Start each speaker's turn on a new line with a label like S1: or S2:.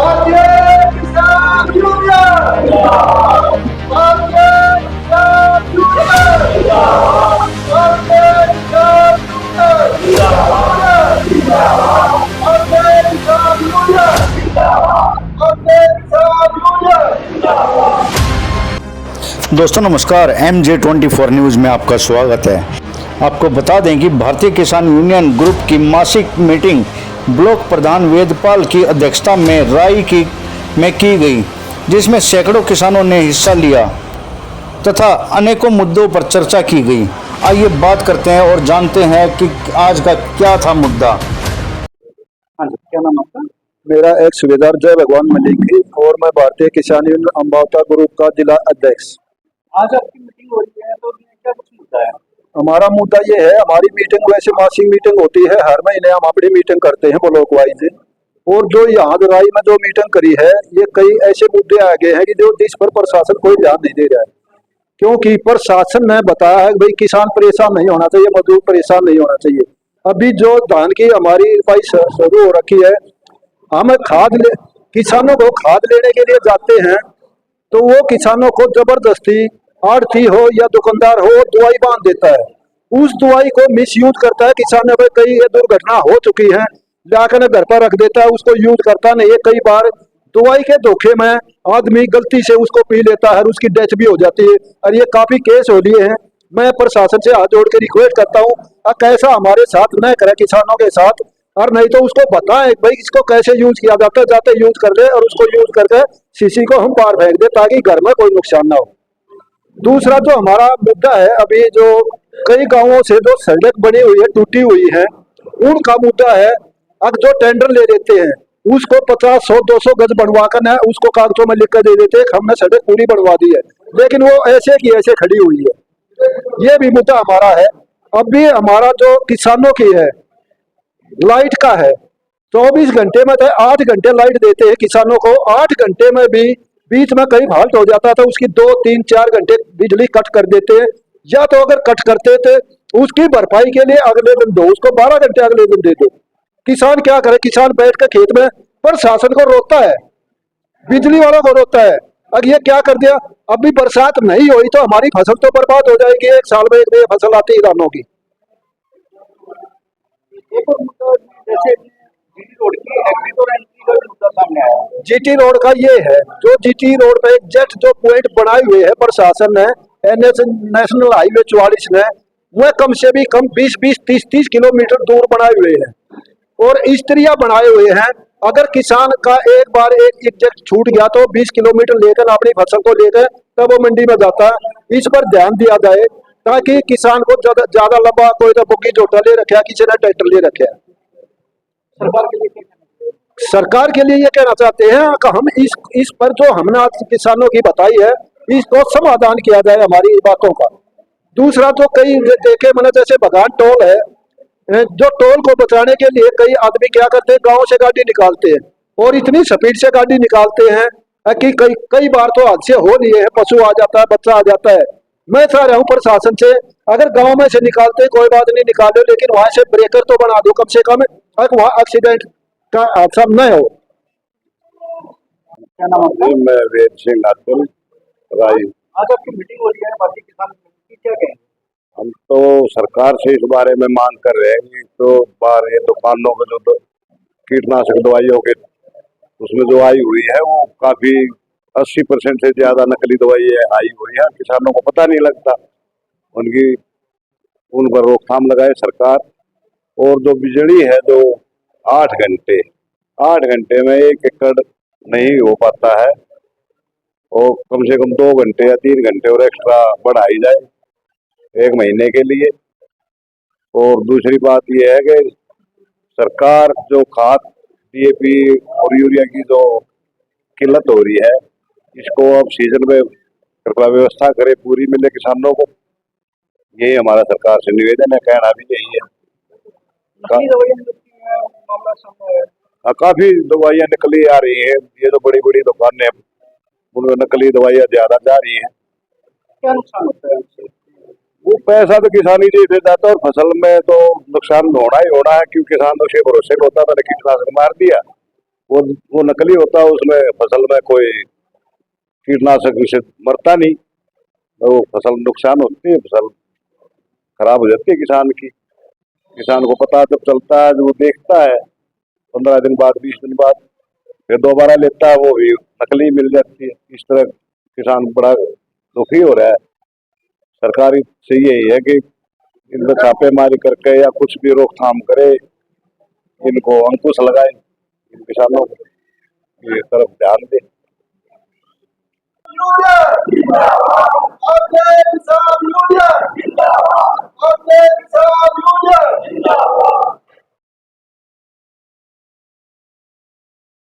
S1: भारतीय किसान यूनियन, भारतीय किसान यूनियन, भारतीय किसान यूनियन, भारतीय किसान यूनियन, भारतीय किसान यूनियन।
S2: दोस्तों नमस्कार, MJ24 न्यूज़ में आपका स्वागत है। आपको बता दें कि भारतीय किसान यूनियन ग्रुप की मासिक मीटिंग ब्लॉक प्रधान वेदपाल की अध्यक्षता में राई में की गई, जिसमें सैकड़ों किसानों ने हिस्सा लिया तथा अनेकों मुद्दों पर चर्चा की गई। आइए बात करते हैं और जानते हैं कि आज का क्या था मुद्दा।
S3: हाँ जी, क्या नाम आपका?
S4: मेरा एक सुबेदार जय भगवान मलिक है और मैं भारतीय किसान यूनियन अम्बावता ग्रुप का जिला अध्यक्ष।
S3: आज आपकी मीटिंग हो रही है तो क्या कुछ मुद्दा है?
S4: हमारा मुद्दा ये है, हमारी मीटिंग वैसे मासिक मीटिंग होती है, हर महीने हम अपनी मीटिंग करते हैं ब्लॉक वाइज। और जो यहाँ राई में जो मीटिंग करी है, ये कई ऐसे मुद्दे आ गए हैं कि जो जिस पर प्रशासन कोई ध्यान नहीं दे रहा है। क्योंकि प्रशासन ने बताया है भाई किसान परेशान नहीं होना चाहिए, मजदूर परेशान नहीं होना चाहिए। अभी जो धान की हमारी रुपाई शुरू हो रखी है, हम किसानों को खाद लेने के लिए जाते हैं तो वो किसानों को जबरदस्ती आड़ती हो या दुकानदार हो दवाई बांध देता है। उस दवाई को मिसयूज करता है किसानों पर। कई ये दुर्घटना हो चुकी है, जाकर घर पर रख देता है, उसको यूज करता नहीं है। कई बार दवाई के धोखे में आदमी गलती से उसको पी लेता है और उसकी डेथ भी हो जाती है। और ये काफी केस हो लिए हैं। मैं प्रशासन से हाथ जोड़ के रिक्वेस्ट करता हूँ, कैसा हमारे साथ न करे किसानों के साथ, और नहीं तो उसको बताएं भाई इसको कैसे यूज किया जाता है, जाते यूज कर ले और उसको यूज करके शीशी को हम बाहर फेंक दे ताकि घर में कोई नुकसान ना हो। दूसरा जो हमारा मुद्दा है, अभी जो कई गांवों से जो सड़क बनी हुई है, टूटी हुई है, उनका मुद्दा है। अब जो टेंडर ले लेते हैं उसको 50, 100, 200 गज बनवा कर ना उसको कागजों में लिख कर दे देते हैं हमने सड़क पूरी बनवा दी है, लेकिन वो ऐसे की ऐसे खड़ी हुई है। ये भी मुद्दा हमारा है। अभी हमारा जो किसानों की है लाइट का है, 24 घंटे में 8 घंटे लाइट देते हैं किसानों को। 8 घंटे में भी बीच में कहीं फाल्ट हो जाता था, उसकी 2, 3, 4 घंटे बिजली कट कर देते हैं। या तो अगर कट करते थे उसकी भरपाई के लिए अगले दिन दो, उसको 12 घंटे अगले दिन दे दो। किसान क्या करे? किसान बैठ कर खेत में प्रशासन को रोकता है, बिजली वालों को रोकता है। अब ये क्या कर दिया, अभी बरसात नहीं हुई तो हमारी फसल तो बर्बाद हो जाएगी। एक साल में एक फसल आती है धानों की।
S3: एक और मुद्दा जैसे जीटी रोड की एग्जिट और एंट्री का मुद्दा सामने आया।
S4: जीटी रोड का ये है, जो जीटी रोड पे एग्जैक्ट जो पॉइंट बनाए हुए है प्रशासन ने, NH नेशनल हाईवे 44 ने, वह कम से भी कम 20-20, 30-30 किलोमीटर दूर बनाए हुए हैं और स्त्रियां बनाए हुए हैं। अगर किसान का एक बार एक एग्जैक्ट छूट गया तो 20 किलोमीटर लेकर अपनी फसल को लेकर तब वो मंडी में जाता है। इस पर ध्यान दिया जाए ताकि किसान को ज्यादा लंबा, कोई तो बुग्गी जोटा ले रखा, किसी ने ट्रैक्टर ले रखा। सरकार के लिए ये कहना चाहते हैं कि हम इस पर जो हमने आज किसानों की बताई है, इसको समाधान किया जाए हमारी बातों का। दूसरा तो कई देखे मैंने, जैसे बगान टोल है, जो टोल को बचाने के लिए कई आदमी क्या करते हैं, गांव से गाड़ी निकालते हैं और इतनी स्पीड से गाड़ी निकालते हैं कि कई बार तो हादसे हो लिए हैं, पशु आ जाता है, बच्चा आ जाता है। मैं चाह रहा हूँ प्रशासन से, अगर गांव में से निकालते कोई बात नहीं, निकालो, लेकिन वहां से ब्रेकर तो बना दो कम से कम, वहां एक्सीडेंट का हादसा न हो।
S3: क्या नाम आपका?
S5: मैं वेद सिंह अतुल राई।
S3: आज आपकी मीटिंग हो रही है भारतीय किसान की, क्या कहें?
S5: हम तो सरकार से इस बारे में मांग कर रहे हैं कि तो बाहर ये दुकानों के जो कीटनाशक दवाइयों के उसमें जो आई हुई है वो काफी 80% से ज्यादा नकली दवाई आई हुई है। किसानों को पता नहीं लगता, उन पर रोकथाम लगाए सरकार। और जो बिजली है जो 8 घंटे में 1 एकड़ नहीं हो पाता है, और कम से कम 2 घंटे या 3 घंटे और एक्स्ट्रा बढ़ाई जाए 1 महीने के लिए। और दूसरी बात यह है कि सरकार जो खाद DAP और यूरिया की जो किल्लत हो रही है, इसको अब सीजन में कृपया व्यवस्था करे, पूरी मिले किसानों को। यही हमारा सरकार से निवेदन है, कहना भी यही है। काफी दवाइयाँ निकली आ रही है, ये तो बड़ी बड़ी दुकानें उनमें नकली दवाइयाँ ज्यादा जा रही हैं।
S3: क्या नुकसान होता है उससे?
S5: वो पैसा तो किसान ही दे जाता है और फसल में तो नुकसान होना ही होना है, क्योंकि किसान तो उसके भरोसे पे होता है, मैंने कीटनाशक मार दिया वो नकली होता है, उसमें फसल में कोई कीटनाशक से मरता नहीं, तो वो फसल नुकसान होती है, फसल खराब हो जाती है किसान की। किसान को पता जब चलता है, जब वो देखता है 15 दिन बाद 20 दिन बाद फिर दोबारा लेता है, वो भी नकली मिल जाती है। इस तरह किसान बड़ा दुखी हो रहा है। सरकारी से यही है कि इनमें छापेमारी करके या कुछ भी रोकथाम करे, इनको अंकुश लगाए, इन किसानों की तरफ ध्यान दे।
S1: अपने किसान यूनियन अपने किसान यूनियन